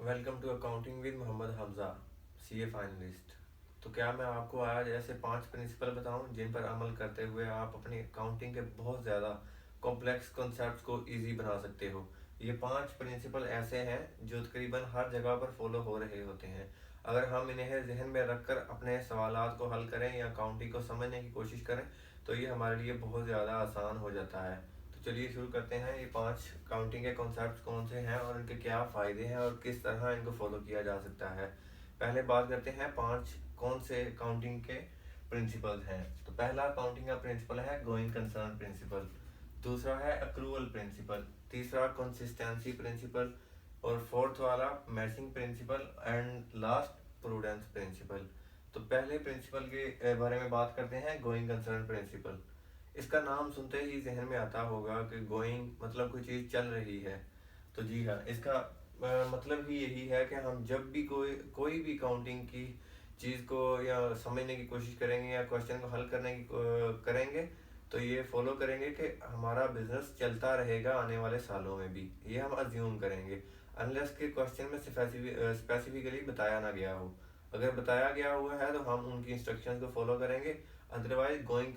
Welcome to accounting with Mohammad Hamza, CA finalist. तो क्या मैं आपको आज ऐसे 5 प्रिंसिपल बताऊं जिन पर अमल करते हुए आप अपनी अकाउंटिंग के बहुत ज़्यादा कॉम्प्लेक्स कॉन्सेप्ट्स को इजी बना सकते हो। ये 5 प्रिंसिपल ऐसे हैं जो तकरीबन हर जगह पर फॉलो हो रहे होते हैं। अगर हम इन्हें जहन में रखकर अपने सवालात को हल करें या अकाउंटिंग को समझने की कोशिश करें तो ये हमारे लिए बहुत ज़्यादा आसान हो जाता है। तो चलिए शुरू करते हैं। ये 5 काउंटिंग के कॉन्सेप्ट्स कौन से हैं और इनके क्या फ़ायदे हैं और किस तरह इनको फॉलो किया जा सकता है। पहले बात करते हैं 5 कौन से काउंटिंग के प्रिंसिपल्स हैं। तो पहला काउंटिंग का प्रिंसिपल है गोइंग कंसर्न प्रिंसिपल। दूसरा है अक्रूवल प्रिंसिपल। तीसरा कंसिस्टेंसी प्रिंसिपल। और फोर्थ वाला matching principle and last prudence principle. तो पहले प्रिंसिपल के बारे में बात करते हैं, गोइंग कंसर्न प्रिंसिपल। इसका नाम सुनते ही जहन में आता होगा कि गोइंग मतलब कोई चीज़ चल रही है। तो जी हाँ, इसका मतलब ही यही है कि हम जब भी कोई कोई भी काउंटिंग की चीज़ को या समझने की कोशिश करेंगे या क्वेश्चन को हल करने की करेंगे तो ये फॉलो करेंगे कि हमारा बिजनेस चलता रहेगा आने वाले सालों में भी, ये हम अज्यूम करेंगे अनलेस के क्वेश्चन में स्पेसिफिकली बताया ना गया हो। अगर बताया गया हुआ है तो हम उनकी इंस्ट्रक्शंस को फॉलो करेंगे, अदरवाइज गोइंग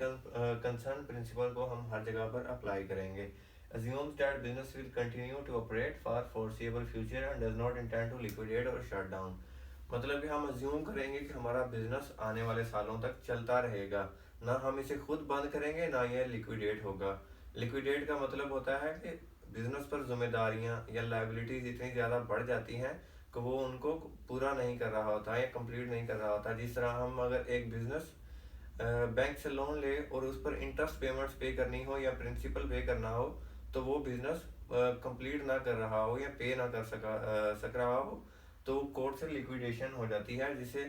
कंसर्न प्रिंसिपल को हम हर जगह पर अप्लाई करेंगे। assumes that business will continue to operate for foreseeable future and does not intend to liquidate or shut down। मतलब कि हम अज्यूम करेंगे कि हमारा बिजनेस आने वाले सालों तक चलता रहेगा, ना हम इसे खुद बंद करेंगे ना ये लिक्विडेट होगा। लिक्विडेट का मतलब होता है कि बिजनेस पर जिम्मेदारियां या लाइबिलिटीज इतनी ज़्यादा बढ़ जाती हैं कि वो उनको पूरा नहीं कर रहा होता या कंप्लीट नहीं कर रहा होता। जिस तरह हम अगर एक बिजनेस बैंक से लोन ले और उस पर इंटरेस्ट पेमेंट्स पे करनी हो या प्रिंसिपल पे करना हो तो वो बिजनेस कंप्लीट ना कर रहा हो या पे ना कर सक रहा हो तो कोर्ट से लिक्विडेशन हो जाती है। जिसे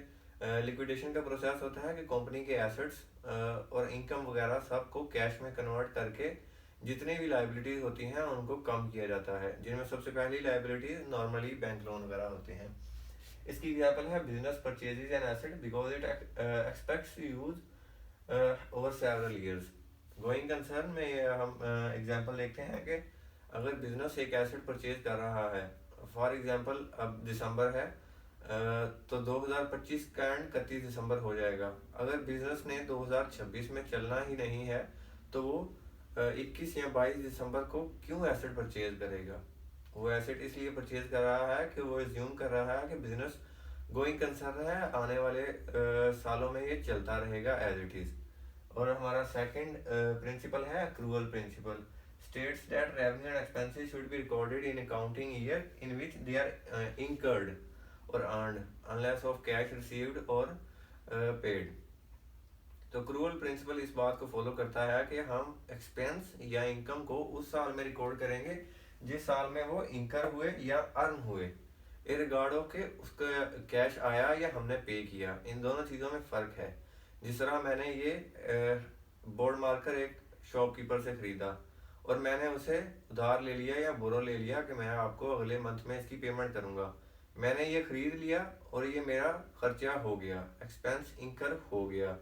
लिक्विडेशन का प्रोसेस होता है कि कंपनी के एसेट्स और इनकम वगैरह सब को कैश में कन्वर्ट करके जितनी भी लाइबिलिटीज होती हैं उनको कम किया जाता है, जिनमें सबसे पहली लाइबिलिटीज नॉर्मली बैंक लोन वगैरह होते हैं। इसकी एग्जाम्पल है business purchases an asset because it aspects use over several years. Going concern में हम एग्जांपल देखते हैं कि अगर बिजनेस एक एसेट परचेज कर रहा है, फॉर एग्जांपल अब दिसंबर है तो 2025 का एंड 31 दिसंबर हो जाएगा। अगर बिजनेस ने 2026 में चलना ही नहीं है तो वो 21 या 22 दिसंबर को क्यों एसेट परचेज करेगा। वो एसेट इसलिए परचेज कर रहा है कि वो एज्यूम कर रहा है कि बिजनेस गोइंग कंसर्न है, आने वाले सालों में ये चलता रहेगा एज इट इज। और हमारा सेकंड प्रिंसिपल है accrual principle. States that revenue and expenses should be recorded in accounting year in which they are incurred or earned unless of cash received or paid. तो accrual principle इस बात को follow करता है कि हम expense या इनकम को उस साल में रिकॉर्ड करेंगे जिस साल में वो इंकर हुए या अर्न हुए, इरगार्डो के उसका कैश आया या हमने पे किया। इन दोनों चीज़ों में फ़र्क है। जिस तरह मैंने ये बोर्ड मार्कर एक शॉपकीपर से ख़रीदा और मैंने उसे उधार ले लिया या बोरो ले लिया कि मैं आपको अगले मंथ में इसकी पेमेंट करूँगा। मैंने ये ख़रीद लिया और ये मेरा खर्चा हो गया, एक्सपेंस इंकर हो गया,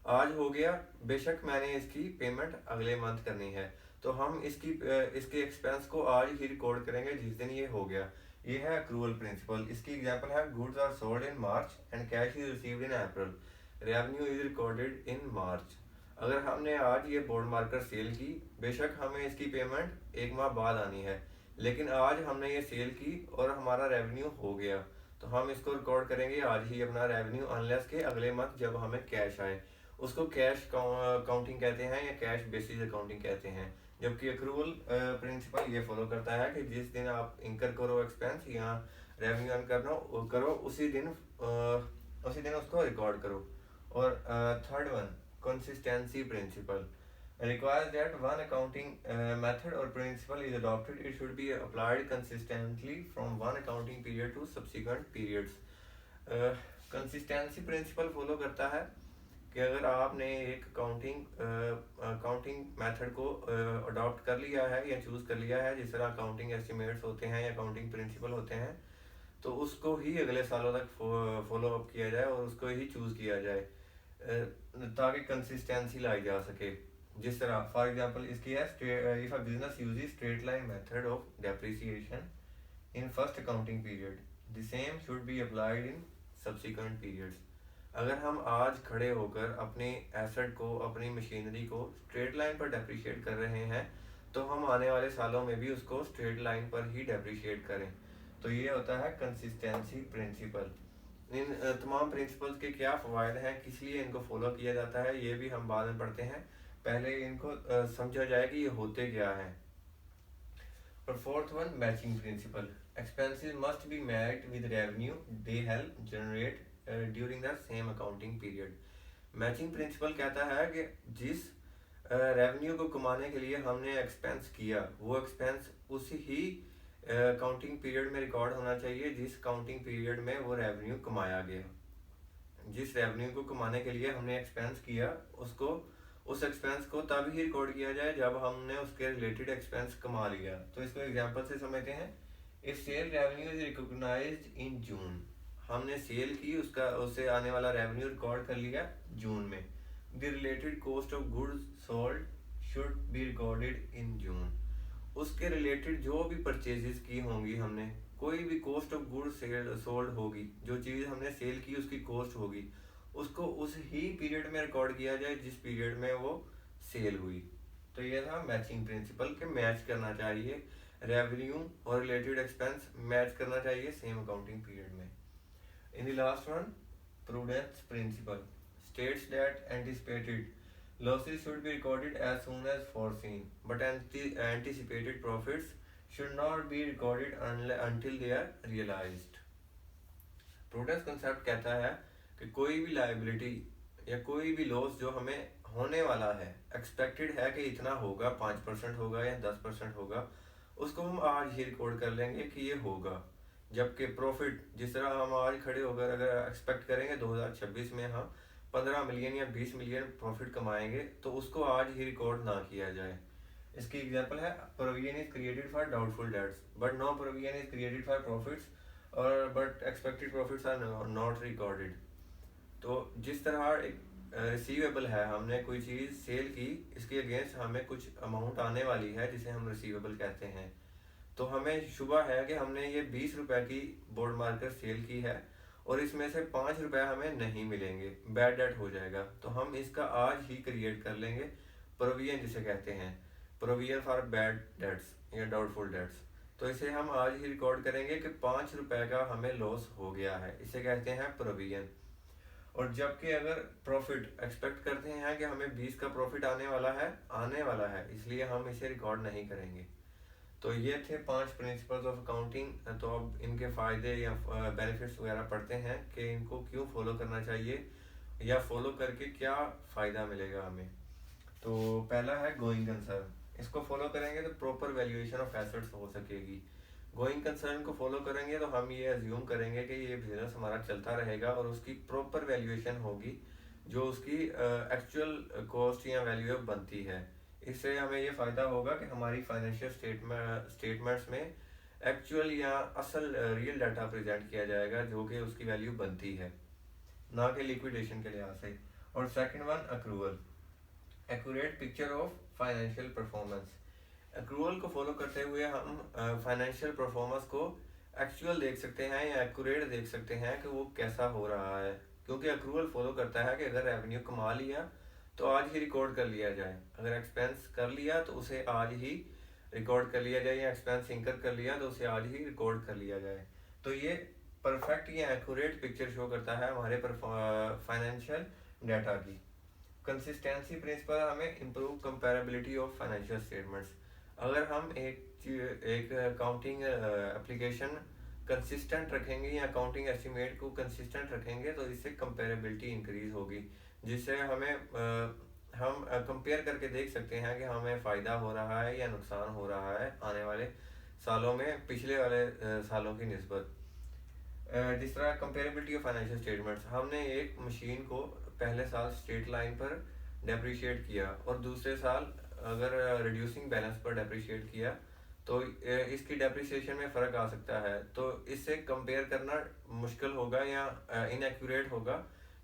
आज हो गया। बेशक मैंने इसकी पेमेंट अगले मंथ करनी है तो हम इसके एक्सपेंस को आज ही रिकॉर्ड करेंगे जिस दिन ये हो गया। ये है अक्रूवल प्रिंसिपल। इसकी एग्जांपल है goods are sold in March and cash is received in April, revenue is recorded in March. अगर हमने आज ये बोर्ड मार्कर सेल की, बेशक हमें इसकी पेमेंट एक माह बाद आनी है, लेकिन आज हमने ये सेल की और हमारा रेवेन्यू हो गया तो हम इसको रिकॉर्ड करेंगे आज ही अपना रेवेन्यू, अनलेस के अगले मंथ जब हमें कैश आए। उसको कैश काउंटिंग कहते हैं या कैश बेसिस अकाउंटिंग कहते हैं। जबकि अक्रूवल प्रिंसिपल ये फॉलो करता है कि जिस दिन आप इंकर करो एक्सपेंस या रेवेन्यू अर्न करना करो उसी दिन उसको रिकॉर्ड करो। और third one consistency principle requires that one accounting method or principle is adopted, it should be applied consistently from one accounting period to subsequent periods। Consistency principle follow करता है कि अगर आपने एक अकाउंटिंग मेथड को adopt कर लिया है या चूज़ कर लिया है, जिस तरह अकाउंटिंग एस्टिमेट्स होते हैं या अकाउंटिंग प्रिंसिपल होते हैं, तो उसको ही अगले सालों तक फॉलो अप किया जाए और उसको ही चूज़ किया जाए ताकि कंसिस्टेंसी लाई जा सके। जिस तरह फॉर एग्जांपल इसकी है, if a business uses straight line method of depreciation in first accounting period the same should be applied in subsequent periods. अगर हम आज खड़े होकर अपने एसेट को, अपनी मशीनरी को स्ट्रेट लाइन पर डेप्रिशिएट कर रहे हैं, तो हम आने वाले सालों में भी उसको स्ट्रेट लाइन पर ही डेप्रिशिएट करें। तो ये होता है कंसिस्टेंसी प्रिंसिपल। इन तमाम प्रिंसिपल्स के क्या फ़वायद हैं, किस लिए इनको फॉलो किया जाता है, ये भी हम बाद में पढ़ते हैं। पहले इनको समझा जाए कि ये होते क्या हैं। और fourth one, matching principal. Expenses must be matched with revenue they help generate during the same accounting period. Matching principal कहता है कि जिस रेवेन्यू को कमाने के लिए हमने एक्सपेंस किया, वो एक्सपेंस उसी ही अकाउंटिंग पीरियड में रिकॉर्ड होना चाहिए जिस अकाउंटिंग पीरियड में वो रेवेन्यू कमाया गया। जिस रेवेन्यू को कमाने के लिए हमने एक्सपेंस किया, उसको उस एक्सपेंस को तब ही रिकॉर्ड किया जाए जब हमने उसके रिलेटेड एक्सपेंस कमा लिया। तो इसको एग्जांपल से समझते हैं। If sale revenue is recognised in June, हमने सेल की, उसका उससे आने वाला रेवेन्यू रिकॉर्ड कर लिया जून में। The related cost of goods sold should be recorded in June. उसके रिलेटेड जो भी परचेजेस की होंगी, हमने कोई भी कॉस्ट ऑफ गुड्स सोल्ड होगी, जो चीज़ हमने सेल की उसकी कॉस्ट होगी, उसको उस ही पीरियड में रिकॉर्ड किया जाए जिस पीरियड में वो सेल हुई। तो ये था मैचिंग प्रिंसिपल के मैच करना चाहिए रेवेन्यू और रिलेटेड एक्सपेंस, मैच करना चाहिए सेम अकाउंटिंग पीरियड में। In the last one, prudence principle states that anticipated losses should be recorded as soon as foreseen, but anticipated profits should not be recorded until they are realized. Prudence concept कहता है कि कोई भी liability या कोई भी loss जो हमें होने वाला है, एक्सपेक्टेड है कि इतना होगा, 5% होगा या 10% होगा, उसको हम आज ही रिकॉर्ड कर लेंगे कि ये होगा। जबकि प्रॉफिट, जिस तरह हम आज खड़े होकर अगर एक्सपेक्ट करेंगे 2026 में हम 15 मिलियन या 20 मिलियन प्रॉफिट कमाएंगे, तो उसको आज ही रिकॉर्ड ना किया जाए। इसकी एग्जांपल है, provision is created for doubtful debts but no provision is created for profits or but expected profits are not recorded. तो जिस तरह एक रिसीवेबल है, हमने कोई चीज़ सेल की, इसके अगेंस्ट हमें कुछ अमाउंट आने वाली है जिसे हम रिसीवेबल कहते हैं, तो हमें शुबा है कि हमने ये 20 रुपए की बोर्ड मार्कर सेल की है और इसमें से 5 रुपए हमें नहीं मिलेंगे, बैड डेट हो जाएगा, तो हम इसका आज ही क्रिएट कर लेंगे प्रोविजन, जिसे कहते हैं प्रोविजन फॉर बैड डेट्स या डाउटफुल डेट्स। तो इसे हम आज ही रिकॉर्ड करेंगे कि 5 रुपए का हमें लॉस हो गया है, इसे कहते हैं प्रोविजन। और जबकि अगर प्रॉफिट एक्सपेक्ट करते हैं कि हमें 20 का प्रॉफिट आने वाला है, इसलिए हम इसे रिकॉर्ड नहीं करेंगे। तो ये थे 5 प्रिंसिपल्स ऑफ अकाउंटिंग। तो अब इनके फ़ायदे या बेनिफिट्स वगैरह पढ़ते हैं कि इनको क्यों फॉलो करना चाहिए या फॉलो करके क्या फ़ायदा मिलेगा हमें। तो पहला है गोइंग कंसर्न। इसको फॉलो करेंगे तो प्रॉपर वैल्यूएशन ऑफ एसेट्स हो सकेगी। गोइंग कंसर्न को फॉलो करेंगे तो हम ये अज्यूम करेंगे कि ये बिजनेस हमारा चलता रहेगा और उसकी प्रॉपर वैल्यूएशन होगी जो उसकी एक्चुअल कॉस्ट या वैल्यू बनती है। इससे हमें ये फ़ायदा होगा कि हमारी फाइनेंशियल स्टेटमेंट्स में एक्चुअल या असल रियल डाटा प्रेजेंट किया जाएगा जो कि उसकी वैल्यू बनती है, ना कि लिक्विडेशन के लिहाज से। और second one, accrual, accurate picture of financial performance. Accrual को फॉलो करते हुए हम फाइनेंशियल परफॉर्मेंस को एक्चुअल देख सकते हैं या एक्यूरेट देख सकते हैं कि वो कैसा हो रहा है, क्योंकि एक्रूवल फॉलो करता है कि अगर रेवेन्यू कमा लिया तो आज ही रिकॉर्ड कर लिया जाए, अगर एक्सपेंस कर लिया तो उसे आज ही रिकॉर्ड कर लिया जाए, या एक्सपेंस इंकर कर लिया तो उसे आज ही रिकॉर्ड कर लिया जाए। तो ये परफेक्ट या एक्यूरेट पिक्चर शो करता है हमारे फाइनेंशियल डाटा की। कंसिस्टेंसी प्रिंसिपल हमें improve comparability of financial statements. अगर हम एक अकाउंटिंग एप्लीकेशन कंसिस्टेंट रखेंगे या अकाउंटिंग एस्टिमेट को कंसिस्टेंट रखेंगे तो इससे कंपेरेबिलिटी इंक्रीज होगी, जिससे हम कंपेयर करके देख सकते हैं कि हमें फ़ायदा हो रहा है या नुकसान हो रहा है आने वाले सालों में पिछले वाले सालों की निस्बत। जिस तरह कंपेरेबिलिटी ऑफ फाइनेंशियल स्टेटमेंट्स, हमने एक मशीन को पहले साल स्ट्रेट लाइन पर डेप्रिशिएट किया और दूसरे साल अगर रिड्यूसिंग बैलेंस पर डेप्रिशिएट किया तो इसकी डेप्रिसिएशन में फ़र्क आ सकता है। तो इससे कंपेयर करना मुश्किल होगा या इनएक्यूरेट होगा,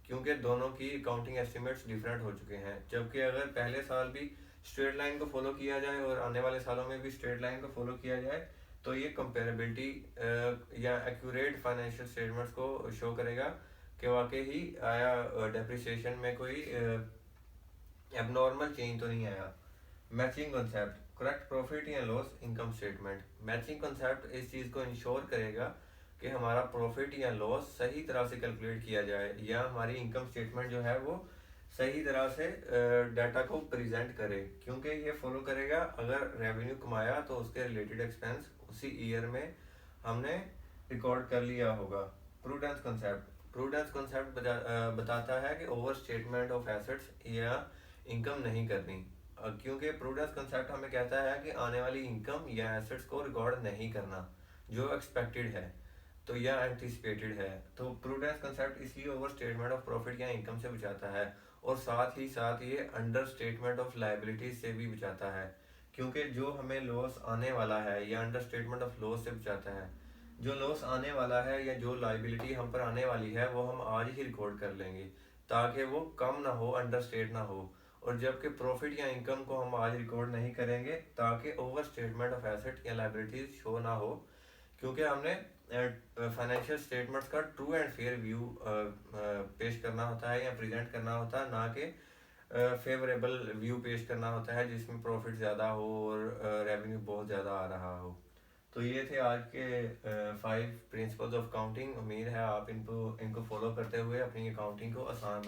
क्योंकि दोनों की अकाउंटिंग एस्टिमेट्स डिफरेंट हो चुके हैं। जबकि अगर पहले साल भी स्ट्रेट लाइन को फॉलो किया जाए और आने वाले सालों में भी स्ट्रेट लाइन को फॉलो किया जाए तो ये कंपेरेबिलिटी या एक्यूरेट फाइनेंशियल स्टेटमेंट्स को शो करेगा कि वाकई ही आया डेप्रिसिएशन में कोई एबनॉर्मल चेंज तो नहीं आया। मैचिंग कॉन्सेप्ट, करेक्ट प्रॉफिट या loss income statement. Matching concept इस चीज़ को इंश्योर करेगा कि हमारा प्रॉफिट या लॉस सही तरह से कैलकुलेट किया जाए, या हमारी इनकम स्टेटमेंट जो है वो सही तरह से डाटा को प्रेजेंट करे, क्योंकि ये फॉलो करेगा अगर रेवेन्यू कमाया तो उसके रिलेटेड एक्सपेंस उसी ईयर में हमने रिकॉर्ड कर लिया होगा। प्रूडेंस कॉन्सेप्ट, प्रूडेंस कॉन्सेप्ट बताता है कि ओवर स्टेटमेंट ऑफ एसेट्स या इनकम नहीं करनी, क्योंकि प्रूडेंस कंसेप्ट हमें कहता है कि आने वाली इनकम या एसेट्स को रिकॉर्ड नहीं करना जो एक्सपेक्टेड है तो या एंटिसिपेटेड है। तो प्रूडेंस कंसेप्ट इसलिए ओवर स्टेटमेंट ऑफ प्रॉफिट या इनकम से बचाता है, और साथ ही ये अंडर स्टेटमेंट ऑफ लाइबिलिटीज से भी बचाता है, क्योंकि जो हमें लॉस आने वाला है या अंडर स्टेटमेंट ऑफ लॉस से बचाता है। जो लॉस आने वाला है या जो लाइबिलिटी हम पर आने वाली है वो हम आज ही रिकॉर्ड कर लेंगे, ताकि वो कम ना हो, अंडर स्टेट ना हो। और जबकि प्रॉफिट या इनकम को हम आज रिकॉर्ड नहीं करेंगे ताकि ओवर स्टेटमेंट ऑफ एसेट या लाइबिलिटीज शो ना हो, क्योंकि हमने फाइनेंशियल स्टेटमेंट्स का ट्रू एंड फेयर व्यू पेश करना होता है या प्रेजेंट करना होता है, ना कि फेवरेबल व्यू पेश करना होता है जिसमें प्रॉफिट ज़्यादा हो और रेवेन्यू बहुत ज़्यादा आ रहा हो। तो ये थे आज के 5 प्रिंसिपल्स ऑफ काउंटिंग। उम्मीद है आप इनको फॉलो करते हुए अपनी अकाउंटिंग को आसान